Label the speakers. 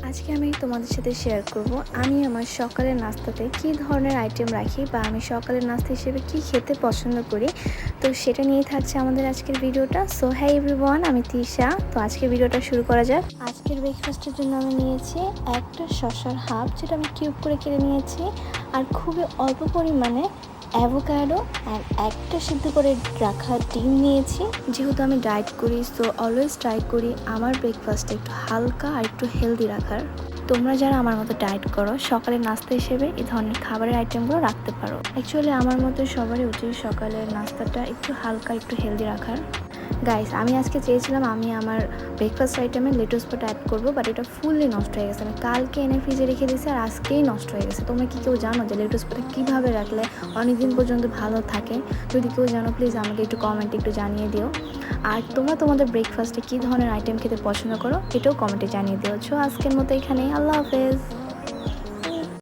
Speaker 1: আজকে আমি তোমাদের সাথে শেয়ার করব আমি আমার সকালের নাস্তাতে কী ধরনের আইটেম রাখি বা আমি সকালের নাস্তা হিসেবে কি খেতে পছন্দ করি। তো সেটা নিয়েই থাকছে আমাদের আজকের ভিডিওটা। সো হ্যাঁ এভরিওয়ান, আমি তিশা। তো আজকের ভিডিওটা শুরু করা যাক। আজকের ব্রেকফাস্টের জন্য আমি নিয়েছি একটা শসার হাফ, যেটা আমি কিউব করে কেটে নিয়েছি, আর খুবই অল্প পরিমাণে অ্যাভোকাডো অ্যান্ড একটা সিদ্ধ করে রাখা ডিম নিয়েছি। যেহেতু আমি ডায়েট করি, সো অলওয়েজ ট্রাই করি আমার ব্রেকফাস্টটা একটু হালকা আর একটু হেলদি রাখার। তোমরা যারা আমার মতো ডায়েট করো, সকালের নাস্তা হিসেবে এই ধরনের খাবারের আইটেমগুলো রাখতে পারো। অ্যাকচুয়ালি আমার মতো সবারই উচিত সকালের নাস্তাটা একটু হালকা একটু হেলদি রাখার। গাইস, আমি আজকে চেয়েছিলাম আমি আমার ব্রেকফাস্ট আইটেমে লেটুস পাতা অ্যাড করবো, বাট এটা ফুললি নষ্ট হয়ে গেছে। আমি কালকে এনে ফ্রিজে রেখে দিয়েছি আর আজকেই নষ্ট হয়ে গেছে। তোমরা কি কেউ জানো যে লেটুস পাতা কীভাবে রাখলে অনেক দিন পর্যন্ত ভালো থাকে? যদি কেউ জানো প্লিজ আমাকে একটু কমেন্টে একটু জানিয়ে দিও। আর তোমরা তোমাদের ব্রেকফাস্টে কী ধরনের আইটেম খেতে পছন্দ করো এটাও কমেন্টে জানিয়ে দিও। আজকের মতো এখানেই, আল্লাহ হাফেজ।